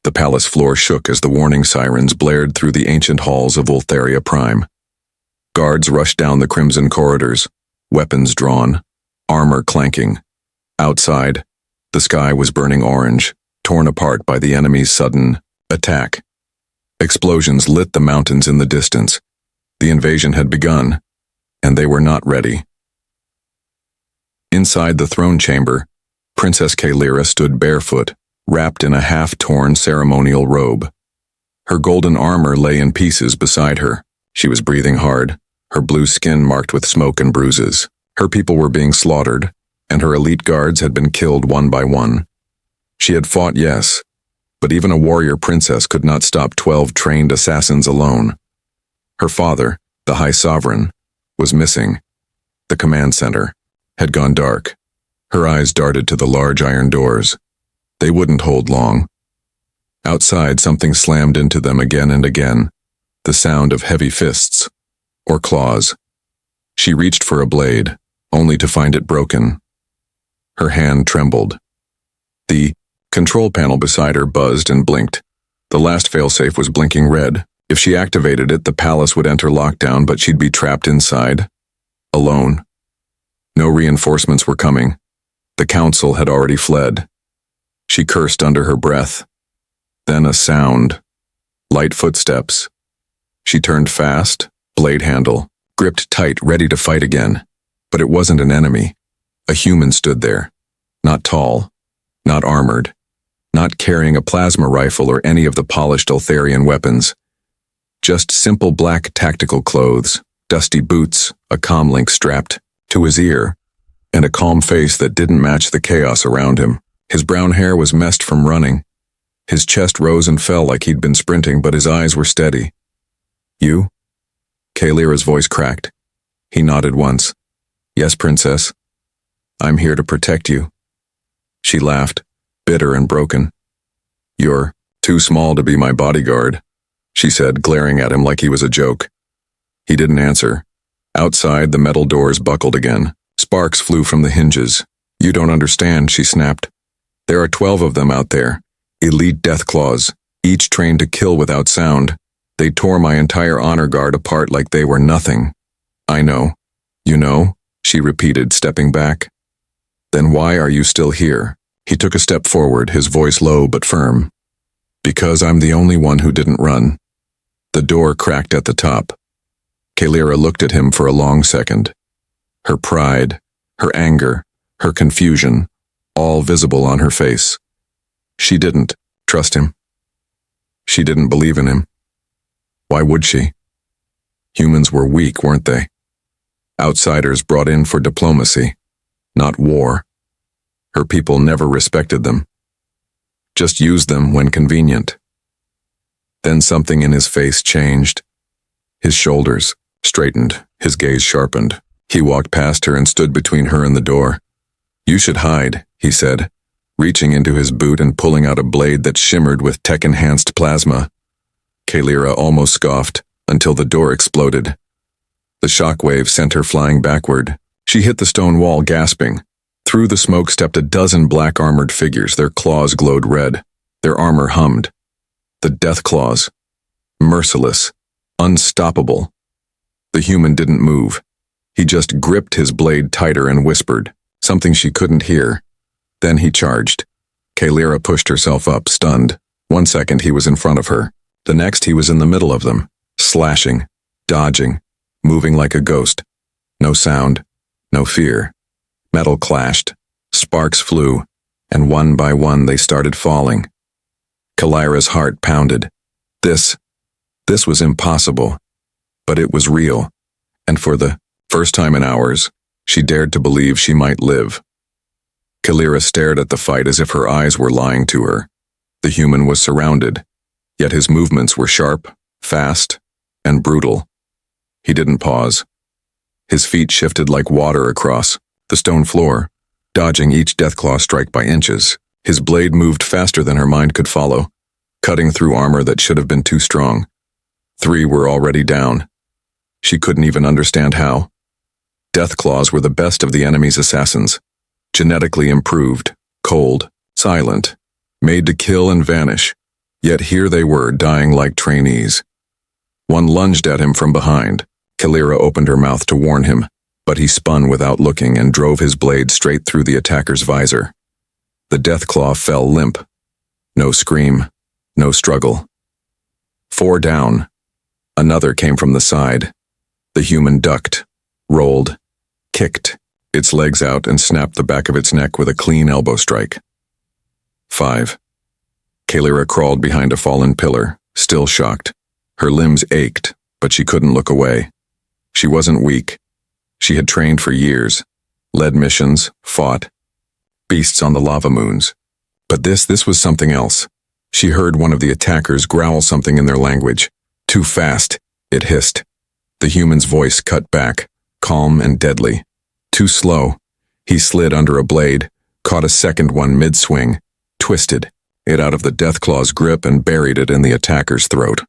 The palace floor shook as the warning sirens blared through the ancient halls of Ultheria Prime. Guards rushed down the crimson corridors, weapons drawn, armor clanking. Outside, the sky was burning orange, torn apart by the enemy's sudden attack. Explosions lit the mountains in the distance. The invasion had begun, and they were not ready. Inside the throne chamber, Princess Kalira stood barefoot, wrapped in a half-torn ceremonial robe. Her golden armor lay in pieces beside her. She was breathing hard, her blue skin marked with smoke and bruises. Her people were being slaughtered, and her elite guards had been killed one by one. She had fought, yes, but even a warrior princess could not stop 12 trained assassins alone. Her father, the High Sovereign, was missing. The command center had gone dark. Her eyes darted to the large iron doors. They wouldn't hold long. Outside, something slammed into them again and again, the sound of heavy fists, or claws. She reached for a blade, only to find it broken. Her hand trembled. The control panel beside her buzzed and blinked. The last failsafe was blinking red. If she activated it, the palace would enter lockdown, but she'd be trapped inside, alone. No reinforcements were coming. The council had already fled. She cursed under her breath. Then a sound. Light footsteps. She turned fast, blade handle, gripped tight, ready to fight again. But it wasn't an enemy. A human stood there. Not tall, not armored, not carrying a plasma rifle or any of the polished Ultherian weapons. Just simple black tactical clothes, dusty boots, a comlink strapped to his ear, and a calm face that didn't match the chaos around him. His brown hair was messed from running. His chest rose and fell like he'd been sprinting, but his eyes were steady. You? Kalira's voice cracked. He nodded once. Yes, princess. I'm here to protect you. She laughed, bitter and broken. You're too small to be my bodyguard, she said, glaring at him like he was a joke. He didn't answer. Outside, the metal doors buckled again. Sparks flew from the hinges. You don't understand, she snapped. There are 12 of them out there. Elite deathclaws, each trained to kill without sound. They tore my entire honor guard apart like they were nothing. I know. You know? She repeated, stepping back. Then why are you still here? He took a step forward, his voice low but firm. Because I'm the only one who didn't run. The door cracked at the top. Kalira looked at him for a long second. Her pride, her anger, her confusion, all visible on her face. She didn't trust him. She didn't believe in him. Why would she? Humans were weak, weren't they? Outsiders brought in for diplomacy, not war. Her people never respected them. Just used them when convenient. Then something in his face changed. His shoulders straightened, his gaze sharpened. He walked past her and stood between her and the door. You should hide, he said, reaching into his boot and pulling out a blade that shimmered with tech-enhanced plasma. Kalira almost scoffed until the door exploded. The shockwave sent her flying backward. She hit the stone wall, gasping. Through the smoke stepped a dozen black-armored figures. Their claws glowed red. Their armor hummed. The death claws. Merciless. Unstoppable. The human didn't move. He just gripped his blade tighter and whispered, something she couldn't hear. Then he charged. Kalira pushed herself up, stunned. 1 second he was in front of her. The next he was in the middle of them, slashing, dodging, moving like a ghost. No sound, no fear. Metal clashed, sparks flew, and one by one they started falling. Kalira's heart pounded. This was impossible, but it was real, and for the first time in hours, she dared to believe she might live. Kalira stared at the fight as if her eyes were lying to her. The human was surrounded, yet his movements were sharp, fast, and brutal. He didn't pause. His feet shifted like water across the stone floor, dodging each deathclaw strike by inches. His blade moved faster than her mind could follow, cutting through armor that should have been too strong. 3 were already down. She couldn't even understand how. Deathclaws were the best of the enemy's assassins, genetically improved, cold, silent, made to kill and vanish. Yet here they were, dying like trainees. One lunged at him from behind. Kalira opened her mouth to warn him, but he spun without looking and drove his blade straight through the attacker's visor. The deathclaw fell limp. No scream, no struggle. 4 down. Another came from the side. The human ducked, rolled, kicked its legs out and snapped the back of its neck with a clean elbow strike. 5. Kalira crawled behind a fallen pillar, still shocked. Her limbs ached, but she couldn't look away. She wasn't weak. She had trained for years, led missions, fought. Beasts on the lava moons. But this was something else. She heard one of the attackers growl something in their language. Too fast, it hissed. The human's voice cut back, calm and deadly. Too slow. He slid under a blade, caught a second one mid-swing, twisted it out of the deathclaw's grip and buried it in the attacker's throat.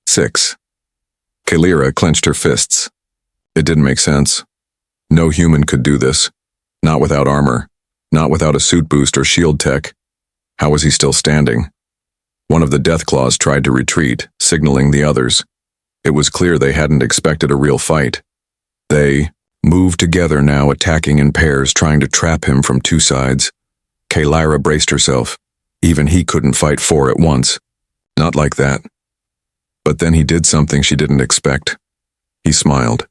6. Kalira clenched her fists. It didn't make sense. No human could do this. Not without armor. Not without a suit boost or shield tech. How was he still standing? One of the deathclaws tried to retreat, signaling the others. It was clear they hadn't expected a real fight. They moved together now, attacking in pairs, trying to trap him from 2 sides. Kalira braced herself. Even he couldn't fight 4 at once. Not like that. But then he did something she didn't expect. He smiled.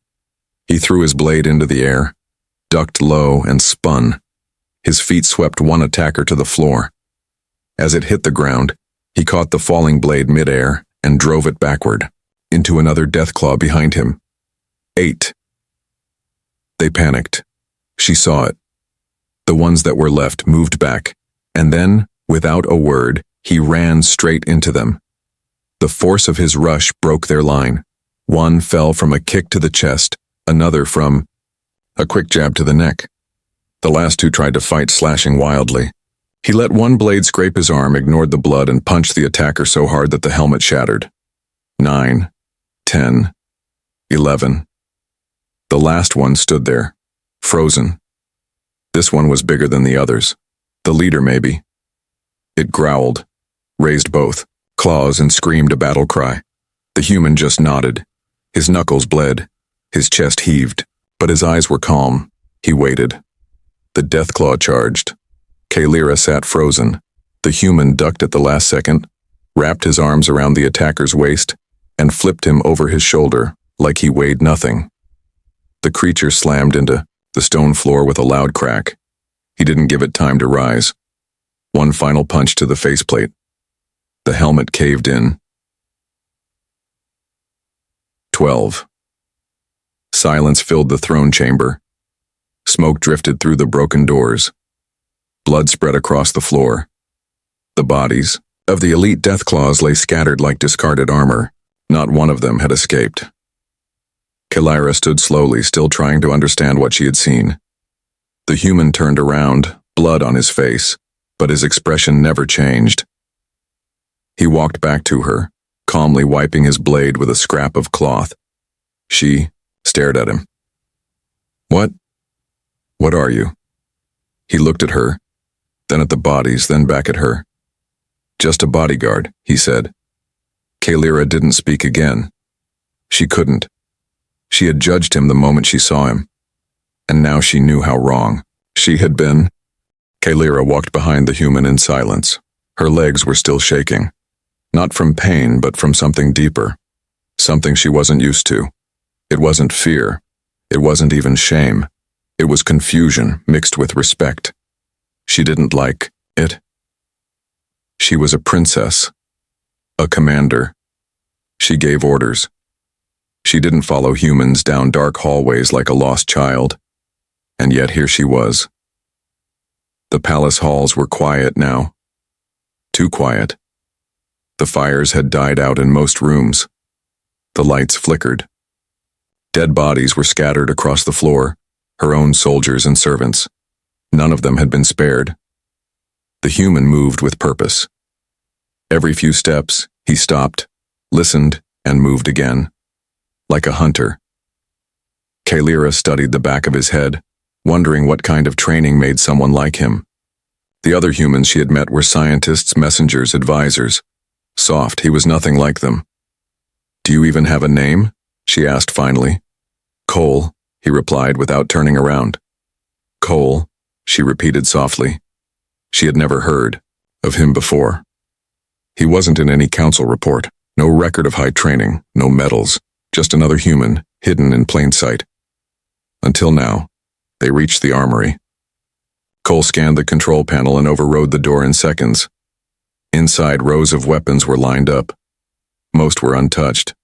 He threw his blade into the air, ducked low, and spun. His feet swept one attacker to the floor. As it hit the ground, he caught the falling blade midair and drove it backward, into another deathclaw behind him. 8. They panicked. She saw it. The ones that were left moved back, and then, without a word, he ran straight into them. The force of his rush broke their line. One fell from a kick to the chest, another from a quick jab to the neck. The last 2 tried to fight, slashing wildly. He let one blade scrape his arm, ignored the blood, and punched the attacker so hard that the helmet shattered. 9, 10, 11. The last one stood there, frozen. This one was bigger than the others. The leader, maybe. It growled, raised both claws, and screamed a battle cry. The human just nodded. His knuckles bled. His chest heaved, but his eyes were calm. He waited. The deathclaw charged. Kalira sat frozen. The human ducked at the last second, wrapped his arms around the attacker's waist, and flipped him over his shoulder like he weighed nothing. The creature slammed into the stone floor with a loud crack. He didn't give it time to rise. One final punch to the faceplate. The helmet caved in. 12. Silence filled the throne chamber. Smoke drifted through the broken doors. Blood spread across the floor. The bodies of the elite deathclaws lay scattered like discarded armor. Not one of them had escaped. Kalira stood slowly, still trying to understand what she had seen. The human turned around, blood on his face, but his expression never changed. He walked back to her, calmly wiping his blade with a scrap of cloth. She stared at him. What are you? He looked at her, then at the bodies, then back at her. Just a bodyguard, he said. Kalira didn't speak again. She couldn't. She had judged him the moment she saw him, and now she knew how wrong she had been. Kalira walked behind the human in silence. Her legs were still shaking. Not from pain, but from something deeper. Something she wasn't used to. It wasn't fear. It wasn't even shame. It was confusion mixed with respect. She didn't like it. She was a princess. A commander. She gave orders. She didn't follow humans down dark hallways like a lost child. And yet here she was. The palace halls were quiet now. Too quiet. The fires had died out in most rooms. The lights flickered. Dead bodies were scattered across the floor, her own soldiers and servants. None of them had been spared. The human moved with purpose. Every few steps, he stopped, listened, and moved again. Like a hunter. Kalira studied the back of his head, wondering what kind of training made someone like him. The other humans she had met were scientists, messengers, advisors. Soft, he was nothing like them. "Do you even have a name?" she asked finally. "Cole," he replied without turning around. "Cole," she repeated softly. She had never heard of him before. He wasn't in any council report, no record of high training, no medals, just another human, hidden in plain sight. Until now, they reached the armory. Cole scanned the control panel and overrode the door in seconds. Inside, rows of weapons were lined up. Most were untouched.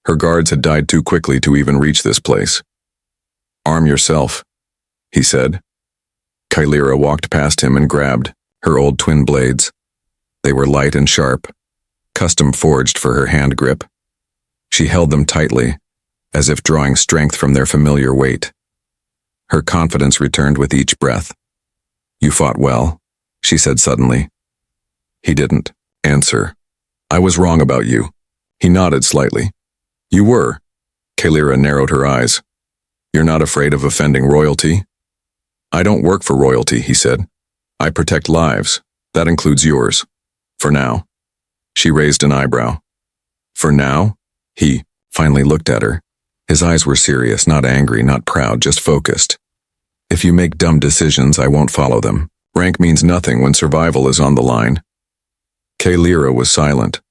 Her guards had died too quickly to even reach this place. "Arm yourself," he said. Kylira walked past him and grabbed her old twin blades. They were light and sharp, custom forged for her hand grip. She held them tightly, as if drawing strength from their familiar weight. Her confidence returned with each breath. "You fought well," she said suddenly. He didn't answer. "I was wrong about you." He nodded slightly. "You were." Kylira narrowed her eyes. "You're not afraid of offending royalty?" "I don't work for royalty," he said. "I protect lives. That includes yours. For now." She raised an eyebrow. "For now?" He finally looked at her. His eyes were serious, not angry, not proud, just focused. "If you make dumb decisions, I won't follow them. Rank means nothing when survival is on the line." Kylira was silent.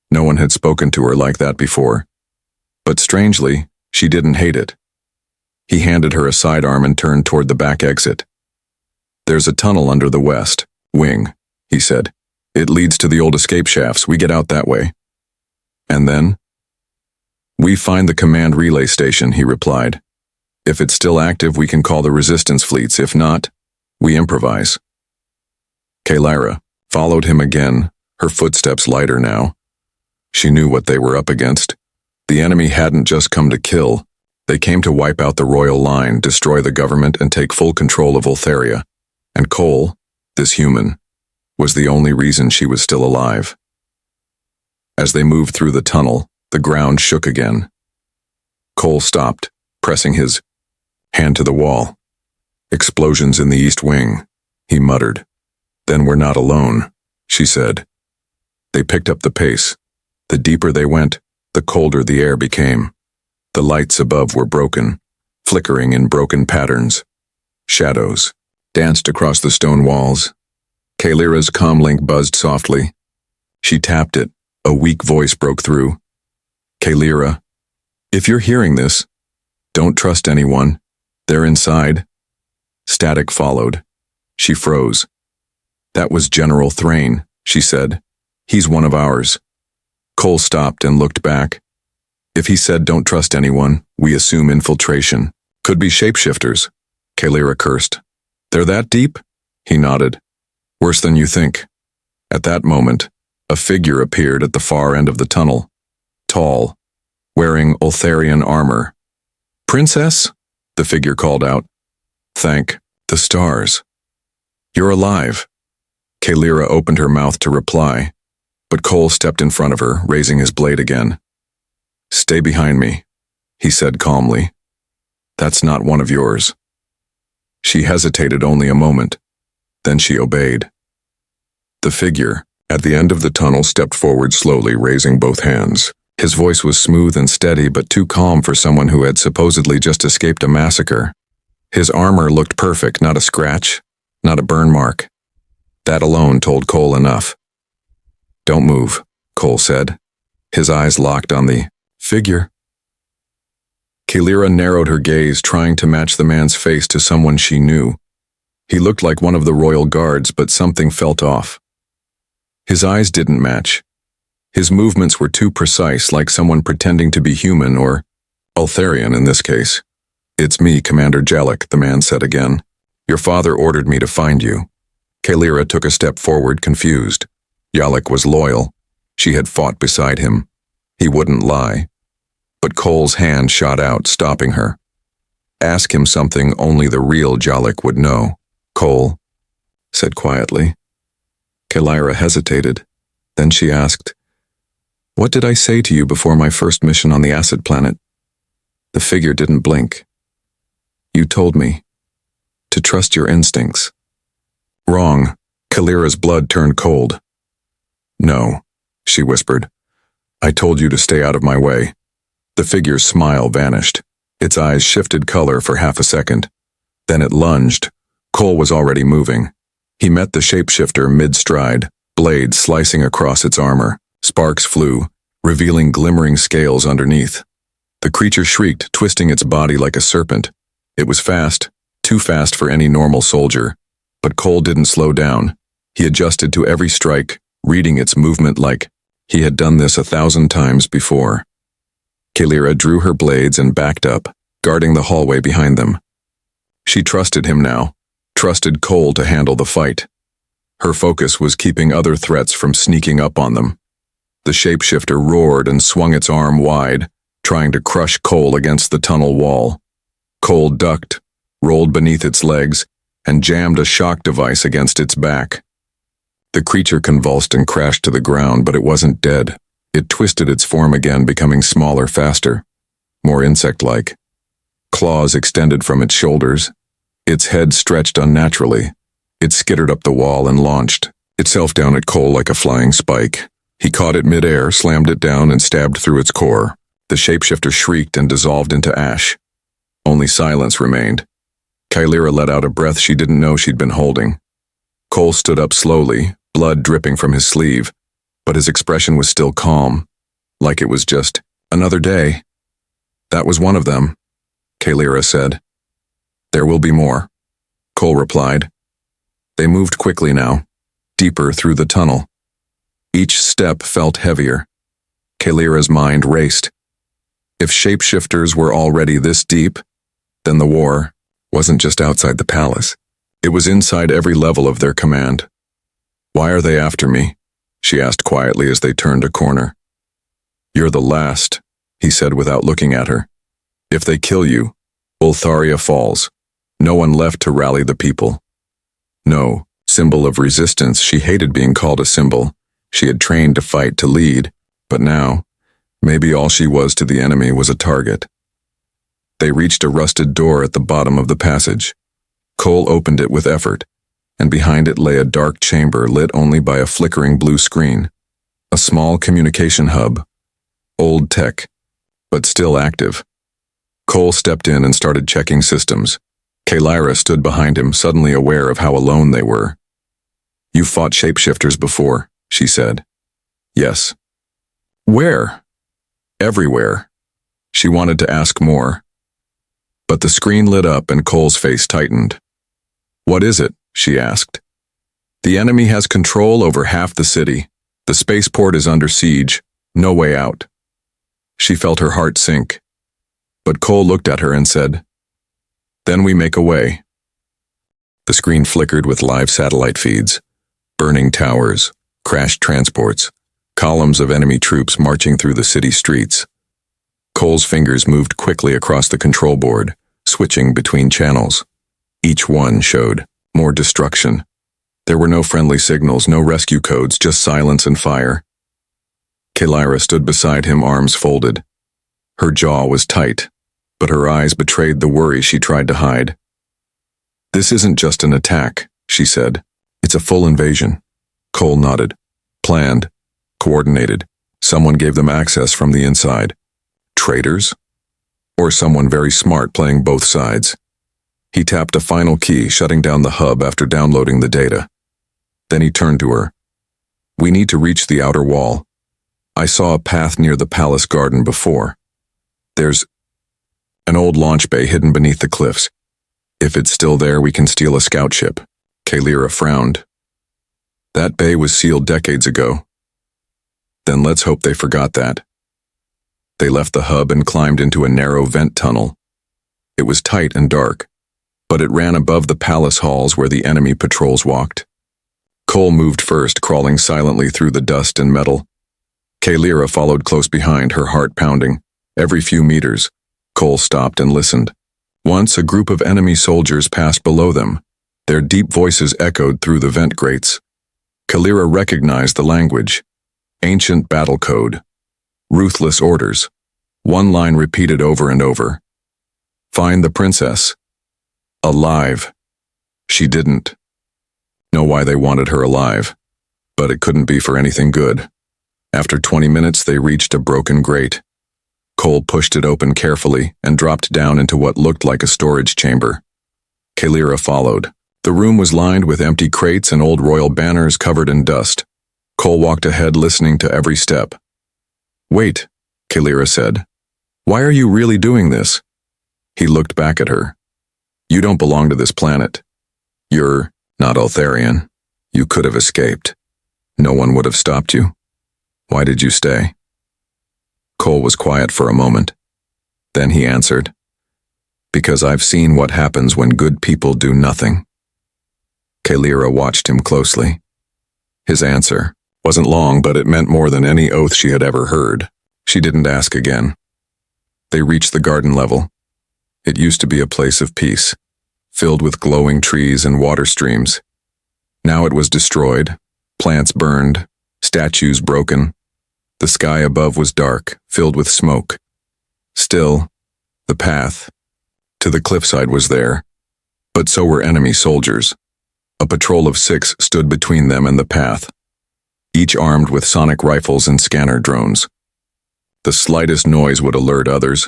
No one had spoken to her like that before. But strangely, she didn't hate it. He handed her a sidearm and turned toward the back exit. "There's a tunnel under the west wing," he said. "It leads to the old escape shafts. We get out that way." "And then?" "We find the command relay station," he replied. "If it's still active, we can call the resistance fleets. If not, we improvise." Kylira followed him again, her footsteps lighter now. She knew what they were up against. The enemy hadn't just come to kill. They came to wipe out the royal line, destroy the government, and take full control of Ultheria. And Cole, this human, was the only reason she was still alive. As they moved through the tunnel, the ground shook again. Cole stopped, pressing his hand to the wall. "Explosions in the east wing," he muttered. "Then we're not alone," she said. They picked up the pace. The deeper they went, the colder the air became. The lights above were broken, flickering in broken patterns. Shadows danced across the stone walls. Kylira's comlink buzzed softly. She tapped it. A weak voice broke through. "Kylira, if you're hearing this, don't trust anyone. They're inside." Static followed. She froze. "That was General Thrain," she said. "He's one of ours." Cole stopped and looked back. "If he said don't trust anyone, we assume infiltration. Could be shapeshifters," Kylira cursed. "They're that deep?" He nodded. "Worse than you think." At that moment, a figure appeared at the far end of the tunnel. Tall, wearing Ultherian armor. "Princess?" the figure called out. "Thank the stars. You're alive." Kylira opened her mouth to reply, but Cole stepped in front of her, raising his blade again. "Stay behind me," he said calmly. "That's not one of yours." She hesitated only a moment. Then she obeyed. The figure, at the end of the tunnel, stepped forward slowly, raising both hands. His voice was smooth and steady, but too calm for someone who had supposedly just escaped a massacre. His armor looked perfect, not a scratch, not a burn mark. That alone told Cole enough. "Don't move," Cole said. His eyes locked on the figure. Kylira narrowed her gaze, trying to match the man's face to someone she knew. He looked like one of the royal guards, but something felt off. His eyes didn't match. His movements were too precise, like someone pretending to be human or Ultherian in this case. "It's me, Commander Jalek," the man said again. "Your father ordered me to find you." Kylira took a step forward, confused. Jalek was loyal. She had fought beside him. He wouldn't lie. But Cole's hand shot out, stopping her. "Ask him something only the real Jalek would know," Cole said quietly. Kylira hesitated. Then she asked, "What did I say to you before my first mission on the acid planet?" The figure didn't blink. "You told me to trust your instincts." "Wrong," Kalira's blood turned cold. "No," she whispered. "I told you to stay out of my way." The figure's smile vanished. Its eyes shifted color for half a second. Then it lunged. Cole was already moving. He met the shapeshifter mid-stride, blades slicing across its armor. Sparks flew, revealing glimmering scales underneath. The creature shrieked, twisting its body like a serpent. It was fast, too fast for any normal soldier. But Cole didn't slow down. He adjusted to every strike, reading its movement like he had done this 1,000 times before. Kalira drew her blades and backed up, guarding the hallway behind them. She trusted him now, trusted Cole to handle the fight. Her focus was keeping other threats from sneaking up on them. The shapeshifter roared and swung its arm wide, trying to crush Cole against the tunnel wall. Cole ducked, rolled beneath its legs, and jammed a shock device against its back. The creature convulsed and crashed to the ground, but it wasn't dead. It twisted its form again, becoming smaller faster, more insect-like. Claws extended from its shoulders. Its head stretched unnaturally. It skittered up the wall and launched, itself down at Cole like a flying spike. He caught it mid-air, slammed it down, and stabbed through its core. The shapeshifter shrieked and dissolved into ash. Only silence remained. Kalira let out a breath she didn't know she'd been holding. Cole stood up slowly, blood dripping from his sleeve, but his expression was still calm, like it was just another day. "That was one of them," Kalira said. "There will be more," Cole replied. They moved quickly now, deeper through the tunnel. Each step felt heavier. Kalira's mind raced. If shapeshifters were already this deep, then the war wasn't just outside the palace. It was inside every level of their command. "Why are they after me?" she asked quietly as they turned a corner. "You're the last," he said without looking at her. "If they kill you, Ultharia falls. No one left to rally the people." No, symbol of resistance. She hated being called a symbol. She had trained to fight, to lead, but now, maybe all she was to the enemy was a target. They reached a rusted door at the bottom of the passage. Cole opened it with effort, and behind it lay a dark chamber lit only by a flickering blue screen. A small communication hub. Old tech, but still active. Cole stepped in and started checking systems. Kalira stood behind him, suddenly aware of how alone they were. "You've fought shapeshifters before," she said. "Yes." "Where?" "Everywhere." She wanted to ask more, but the screen lit up and Cole's face tightened. "What is it?" she asked. "The enemy has control over half the city. The spaceport is under siege. No way out." She felt her heart sink. But Cole looked at her and said, "Then we make a way." The screen flickered with live satellite feeds, burning towers, crashed transports, columns of enemy troops marching through the city streets. Cole's fingers moved quickly across the control board, switching between channels. Each one showed more destruction. There were no friendly signals, no rescue codes, just silence and fire. Kalira stood beside him, arms folded. Her jaw was tight, but her eyes betrayed the worry she tried to hide. "This isn't just an attack," she said. "It's a full invasion." Cole nodded. "Planned, coordinated. Someone gave them access from the inside. Traitors? Or someone very smart playing both sides?" He tapped a final key, shutting down the hub after downloading the data. Then he turned to her. "We need to reach the outer wall. I saw a path near the palace garden before. There's an old launch bay hidden beneath the cliffs. If it's still there, we can steal a scout ship." Kalira frowned. "That bay was sealed decades ago." "Then let's hope they forgot that." They left the hub and climbed into a narrow vent tunnel. It was tight and dark, but it ran above the palace halls where the enemy patrols walked. Cole moved first, crawling silently through the dust and metal. Kalira followed close behind, her heart pounding. Every few meters, Cole stopped and listened. Once a group of enemy soldiers passed below them. Their deep voices echoed through the vent grates. Kalira recognized the language. Ancient battle code. Ruthless orders. One line repeated over and over. "Find the princess." Alive. She didn't. know why they wanted her alive. But it couldn't be for anything good. After 20 minutes, they reached a broken grate. Cole pushed it open carefully and dropped down into what looked like a storage chamber. Kalira followed. The room was lined with empty crates and old royal banners covered in dust. Cole walked ahead, listening to every step. "Wait," Kalira said. "Why are you really doing this?" He looked back at her. "You don't belong to this planet. You're not Eltharian. You could have escaped. No one would have stopped you. Why did you stay?" Cole was quiet for a moment. Then he answered, "Because I've seen what happens when good people do nothing." Kalira watched him closely. His answer wasn't long, but it meant more than any oath she had ever heard. She didn't ask again. They reached the garden level. It used to be a place of peace, filled with glowing trees and water streams. Now it was destroyed, plants burned, statues broken. The sky above was dark, filled with smoke. Still, the path to the cliffside was there, but so were enemy soldiers. A patrol of 6 stood between them and the path, each armed with sonic rifles and scanner drones. The slightest noise would alert others.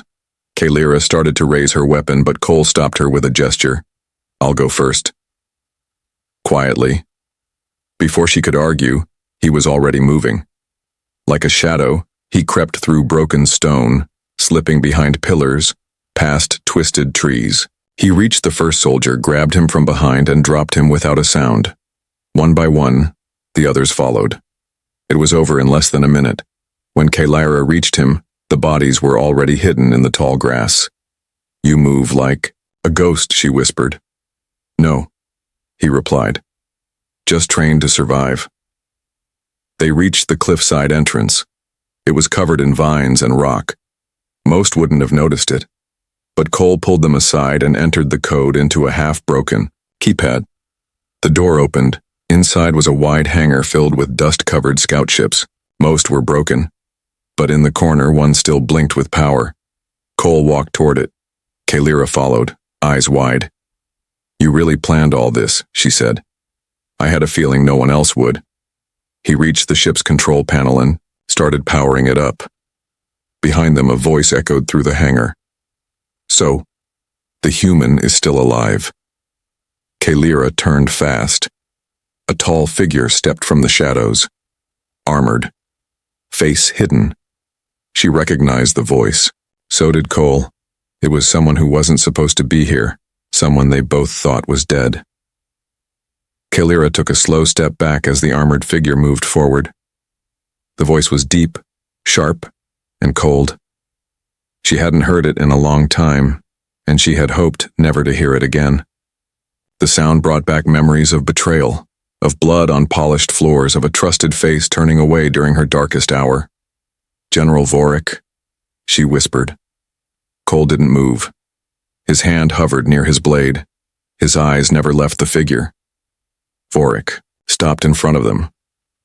Kalira started to raise her weapon, but Cole stopped her with a gesture. "I'll go first." Quietly. Before she could argue, he was already moving. Like a shadow, he crept through broken stone, slipping behind pillars, past twisted trees. He reached the first soldier, grabbed him from behind, and dropped him without a sound. One by one, the others followed. It was over in less than a minute. When Kalira reached him, the bodies were already hidden in the tall grass. "You move like a ghost," she whispered. "No," he replied. "Just trained to survive." They reached the cliffside entrance. It was covered in vines and rock. Most wouldn't have noticed it, but Cole pulled them aside and entered the code into a half-broken keypad. The door opened. Inside was a wide hangar filled with dust-covered scout ships. Most were broken, but in the corner one still blinked with power. Cole walked toward it. Kalira followed, eyes wide. "You really planned all this," she said. "I had a feeling no one else would." He reached the ship's control panel and started powering it up. Behind them, a voice echoed through the hangar. "So, the human is still alive." Kalira turned fast. A tall figure stepped from the shadows, armored, face hidden. She recognized the voice. So did Cole. It was someone who wasn't supposed to be here, someone they both thought was dead. Kalira took a slow step back as the armored figure moved forward. The voice was deep, sharp, and cold. She hadn't heard it in a long time, and she had hoped never to hear it again. The sound brought back memories of betrayal, of blood on polished floors, of a trusted face turning away during her darkest hour. "General Vorik," she whispered. Cole didn't move. His hand hovered near his blade. His eyes never left the figure. Vorik stopped in front of them.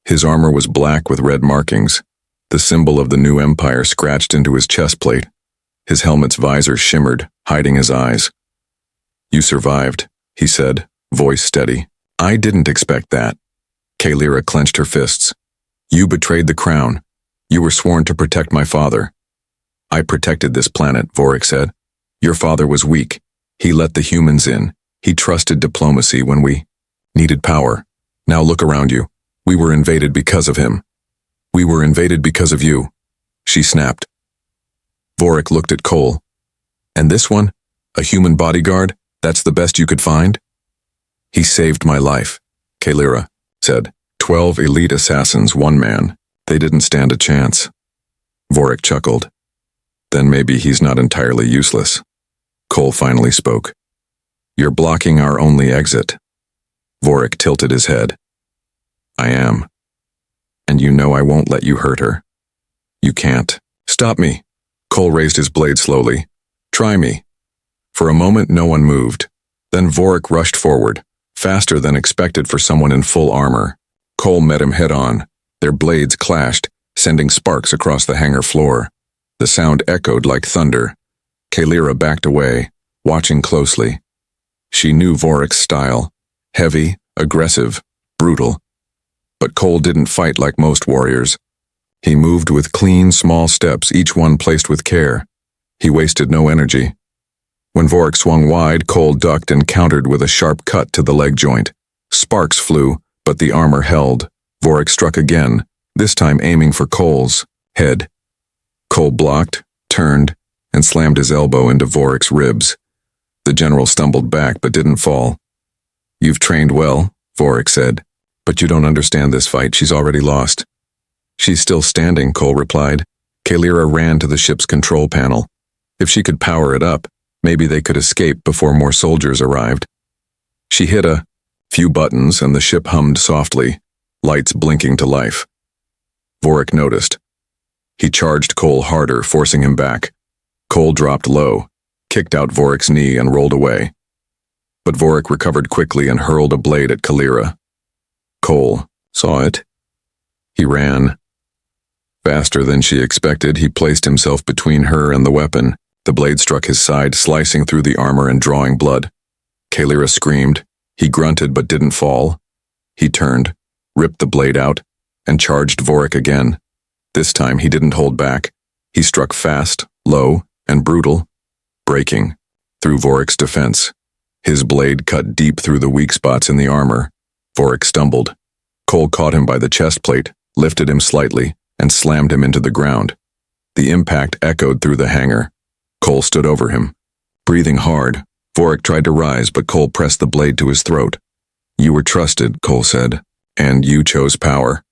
His armor was black with red markings, the symbol of the new empire scratched into his chest plate. His helmet's visor shimmered, hiding his eyes. "You survived," he said, voice steady. "I didn't expect that." Kalira clenched her fists. "You betrayed the crown. You were sworn to protect my father." "I protected this planet," Vorik said. "Your father was weak. He let the humans in. He trusted diplomacy when we needed power. Now look around you. We were invaded because of him." "We were invaded because of you," she snapped. Vorik looked at Cole. "And this one? A human bodyguard? That's the best you could find?" "He saved my life," Kalira said. 12 elite assassins, one man. They didn't stand a chance." Vorik chuckled. "Then maybe he's not entirely useless." Cole finally spoke. "You're blocking our only exit." Vorik tilted his head. "I am. And you know I won't let you hurt her." "You can't." "Stop me." Cole raised his blade slowly. "Try me." For a moment no one moved. Then Vorik rushed forward, faster than expected for someone in full armor. Cole met him head-on. Their blades clashed, sending sparks across the hangar floor. The sound echoed like thunder. Kalira backed away, watching closely. She knew Vorik's style. Heavy, aggressive, brutal. But Cole didn't fight like most warriors. He moved with clean, small steps, each one placed with care. He wasted no energy. When Vorik swung wide, Cole ducked and countered with a sharp cut to the leg joint. Sparks flew, but the armor held. Vorik struck again, this time aiming for Cole's head. Cole blocked, turned, and slammed his elbow into Vorik's ribs. The general stumbled back but didn't fall. "You've trained well," Vorik said, "but you don't understand this fight. She's already lost." "She's still standing," Cole replied. Kalira ran to the ship's control panel. If she could power it up, maybe they could escape before more soldiers arrived. She hit a few buttons and the ship hummed softly, lights blinking to life. Vorik noticed. He charged Cole harder, forcing him back. Cole dropped low, kicked out Vorik's knee and rolled away. But Vorik recovered quickly and hurled a blade at Kalira. Cole saw it. He ran. Faster than she expected, he placed himself between her and the weapon. The blade struck his side, slicing through the armor and drawing blood. Kalira screamed. He grunted but didn't fall. He turned, ripped the blade out, and charged Vorik again. This time he didn't hold back. He struck fast, low, and brutal, breaking through Vorik's defense. His blade cut deep through the weak spots in the armor. Vorik stumbled. Cole caught him by the chest plate, lifted him slightly, and slammed him into the ground. The impact echoed through the hangar. Cole stood over him. Breathing hard, Vorik tried to rise, but Cole pressed the blade to his throat. "You were trusted," Cole said, "and you chose power."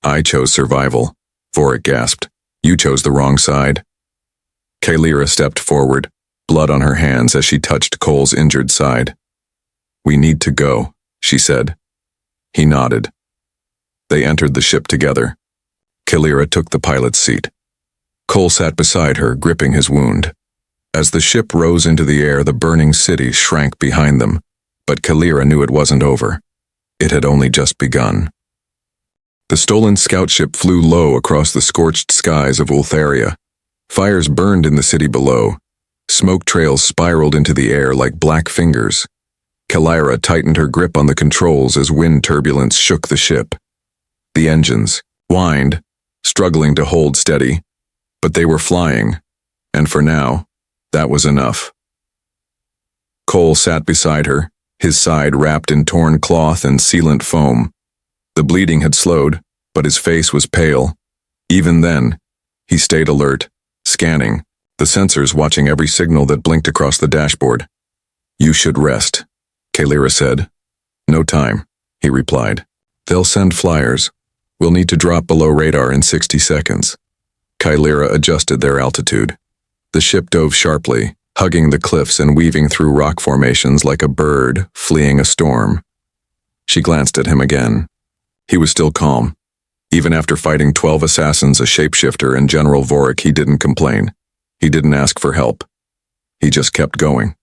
"I chose survival," Vorik gasped. "You chose the wrong side." Kalira stepped forward, blood on her hands as she touched Cole's injured side. "We need to go," she said. He nodded. They entered the ship together. Kalira took the pilot's seat. Cole sat beside her, gripping his wound. As the ship rose into the air, the burning city shrank behind them, but Kalira knew it wasn't over. It had only just begun. The stolen scout ship flew low across the scorched skies of Ultharia. Fires burned in the city below. Smoke trails spiraled into the air like black fingers. Kalira tightened her grip on the controls as wind turbulence shook the ship. The engines whined, struggling to hold steady, but they were flying, and for now, that was enough. Cole sat beside her, his side wrapped in torn cloth and sealant foam. The bleeding had slowed, but his face was pale. Even then, he stayed alert, scanning, the sensors watching every signal that blinked across the dashboard. "You should rest," Kalira said. "No time," he replied. "They'll send flyers. We'll need to drop below radar in 60 seconds. Kalira adjusted their altitude. The ship dove sharply, hugging the cliffs and weaving through rock formations like a bird fleeing a storm. She glanced at him again. He was still calm. Even after fighting 12 assassins, a shapeshifter, and General Vorik, he didn't complain. He didn't ask for help. He just kept going.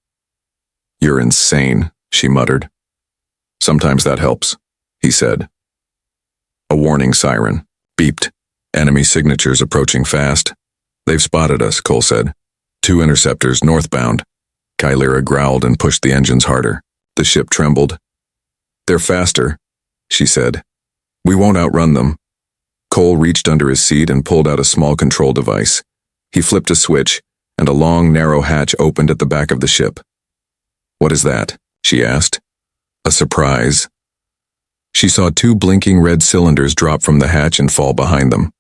"You're insane," she muttered. "Sometimes that helps," he said. A warning siren beeped. Enemy signatures approaching fast. "They've spotted us," Cole said. "2 interceptors northbound." Kalira growled and pushed the engines harder. The ship trembled. "They're faster," she said. "We won't outrun them." Cole reached under his seat and pulled out a small control device. He flipped a switch, and a long, narrow hatch opened at the back of the ship. "What is that?" she asked. "A surprise." She saw 2 blinking red cylinders drop from the hatch and fall behind them.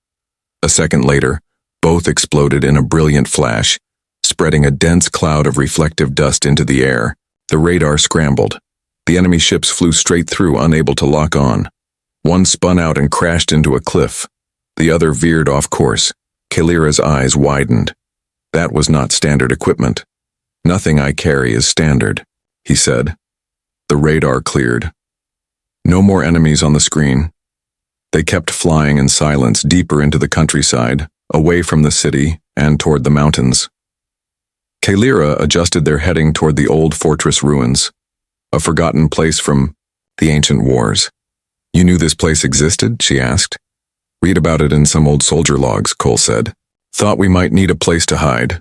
A second later, both exploded in a brilliant flash, spreading a dense cloud of reflective dust into the air. The radar scrambled. The enemy ships flew straight through, unable to lock on. One spun out and crashed into a cliff. The other veered off course. Kalira's eyes widened. "That was not standard equipment." "Nothing I carry is standard," he said. The radar cleared. No more enemies on the screen. They kept flying in silence deeper into the countryside, away from the city and toward the mountains. Kalira adjusted their heading toward the old fortress ruins, a forgotten place from the ancient wars. "You knew this place existed?" she asked. "Read about it in some old soldier logs," Cole said. "Thought we might need a place to hide."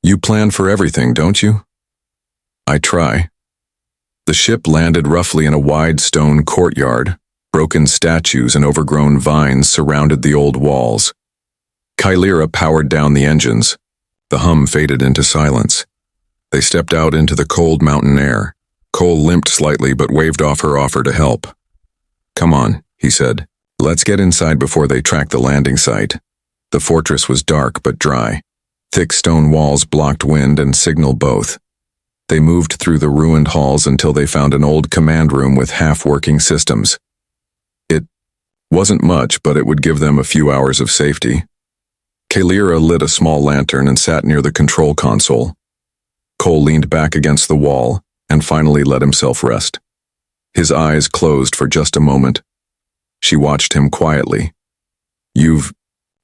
"You plan for everything, don't you?" "I try." The ship landed roughly in a wide stone courtyard. Broken statues and overgrown vines surrounded the old walls. Kylera powered down the engines. The hum faded into silence. They stepped out into the cold mountain air. Cole limped slightly but waved off her offer to help. "Come on," he said. "Let's get inside before they track the landing site." The fortress was dark but dry. Thick stone walls blocked wind and signal both. They moved through the ruined halls until they found an old command room with half-working systems. It wasn't much, but it would give them a few hours of safety. Kylera lit a small lantern and sat near the control console. Cole leaned back against the wall and finally let himself rest. His eyes closed for just a moment. She watched him quietly. "You've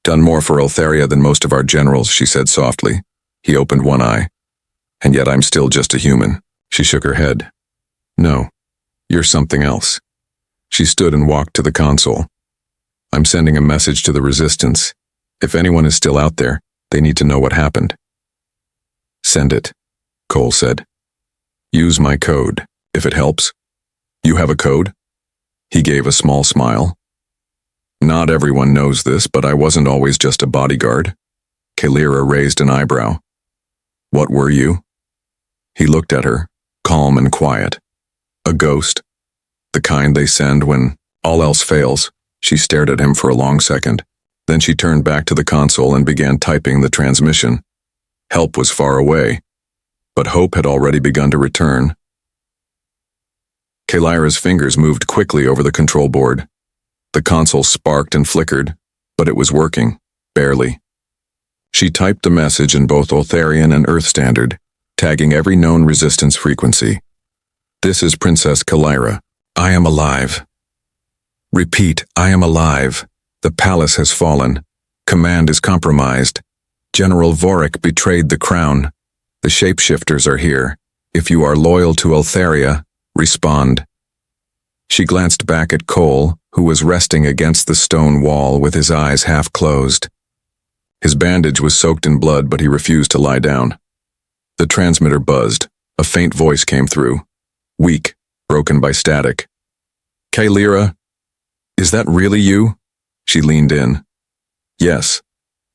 done more for Eltheria than most of our generals," she said softly. He opened one eye. "And yet I'm still just a human." She shook her head. "No, you're something else." She stood and walked to the console. "I'm sending a message to the Resistance. If anyone is still out there, they need to know what happened." "Send it," Cole said. "Use my code, if it helps." "You have a code?" He gave a small smile. "Not everyone knows this, but I wasn't always just a bodyguard." Kylera raised an eyebrow. "What were you?" He looked at her, calm and quiet. "A ghost. The kind they send when all else fails." She stared at him for a long second. Then she turned back to the console and began typing the transmission. Help was far away, but hope had already begun to return. Kylera's fingers moved quickly over the control board. The console sparked and flickered, but it was working, barely. She typed the message in both Eltharian and Earth Standard, tagging every known resistance frequency. "This is Princess Kylera. I am alive. Repeat, I am alive. The palace has fallen. Command is compromised. General Vorik betrayed the crown. The shapeshifters are here. If you are loyal to Eltheria, respond." She glanced back at Cole, who was resting against the stone wall with his eyes half closed. His bandage was soaked in blood, but he refused to lie down. The transmitter buzzed. A faint voice came through. Weak, broken by static. "Kylera, is that really you?" She leaned in. "Yes.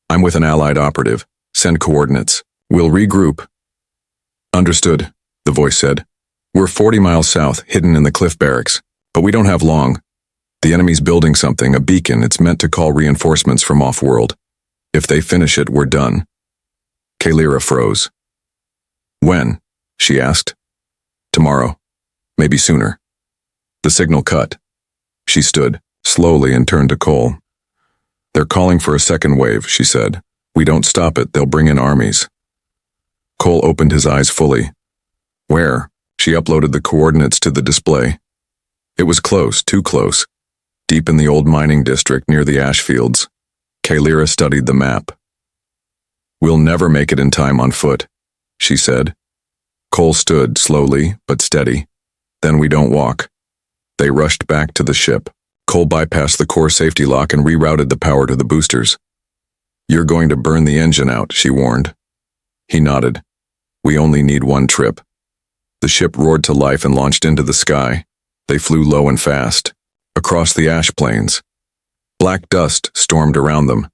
I'm with an allied operative. Send coordinates. We'll regroup." "Understood," the voice said. "We're 40 miles south, hidden in the cliff barracks, but we don't have long. The enemy's building something, a beacon. It's meant to call reinforcements from off-world. If they finish it, we're done." Kylera froze. "When?" she asked. "Tomorrow. Maybe sooner." The signal cut. She stood, slowly, and turned to Cole. "They're calling for a second wave," she said. "We don't stop it, they'll bring in armies." Cole opened his eyes fully. "Where?" She uploaded the coordinates to the display. It was close, too close. Deep in the old mining district near the ash fields. Kylera studied the map. "We'll never make it in time on foot," she said. Cole stood, slowly but steady. "Then we don't walk." They rushed back to the ship. Cole bypassed the core safety lock and rerouted the power to the boosters. "You're going to burn the engine out," she warned. He nodded. "We only need one trip." The ship roared to life and launched into the sky. They flew low and fast, across the ash plains. Black dust stormed around them.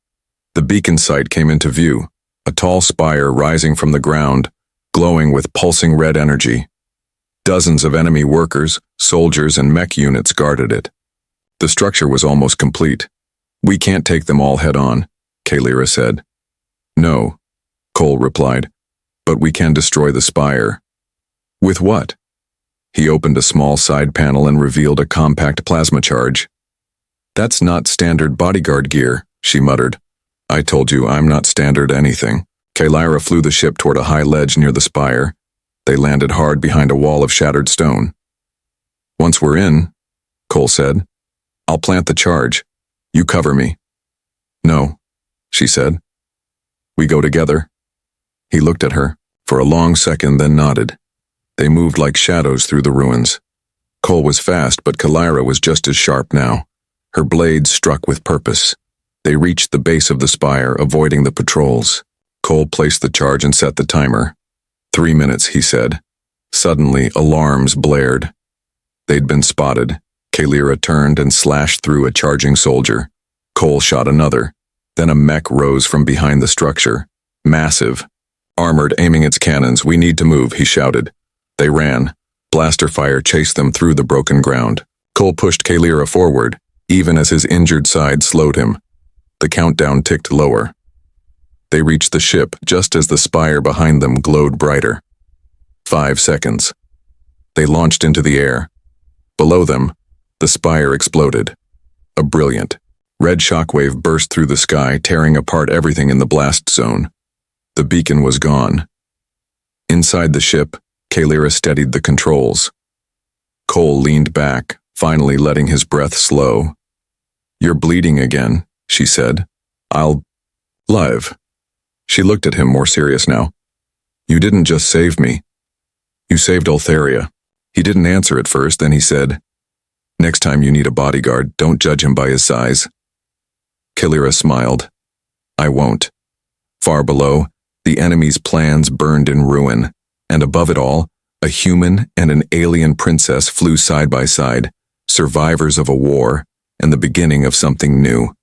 The beacon site came into view, a tall spire rising from the ground, glowing with pulsing red energy. Dozens of enemy workers, soldiers, and mech units guarded it. The structure was almost complete. "We can't take them all head-on," Kylera said. "No," Cole replied, "but we can destroy the spire." "With what?" He opened a small side panel and revealed a compact plasma charge. "That's not standard bodyguard gear," she muttered. "I told you I'm not standard anything." Kylera flew the ship toward a high ledge near the spire. They landed hard behind a wall of shattered stone. "Once we're in," Cole said, "I'll plant the charge. You cover me." "No," she said. "We go together." He looked at her for a long second, then nodded. They moved like shadows through the ruins. Cole was fast, but Kylera was just as sharp now. Her blades struck with purpose. They reached the base of the spire, avoiding the patrols. Cole placed the charge and set the timer. 3 minutes, he said. Suddenly, alarms blared. They'd been spotted. Kalira turned and slashed through a charging soldier. Cole shot another. Then a mech rose from behind the structure. Massive. Armored, aiming its cannons. "We need to move," he shouted. They ran. Blaster fire chased them through the broken ground. Cole pushed Kalira forward, even as his injured side slowed him. The countdown ticked lower. They reached the ship just as the spire behind them glowed brighter. 5 seconds. They launched into the air. Below them, the spire exploded. A brilliant, red shockwave burst through the sky, tearing apart everything in the blast zone. The beacon was gone. Inside the ship, Kalira steadied the controls. Cole leaned back, finally letting his breath slow. "You're bleeding again," she said. "I'll live." She looked at him, more serious now. "You didn't just save me. You saved Ultheria." He didn't answer at first, then he said, "Next time you need a bodyguard, don't judge him by his size." Kalira smiled. "I won't." Far below, the enemy's plans burned in ruin, and above it all, a human and an alien princess flew side by side, survivors of a war and the beginning of something new.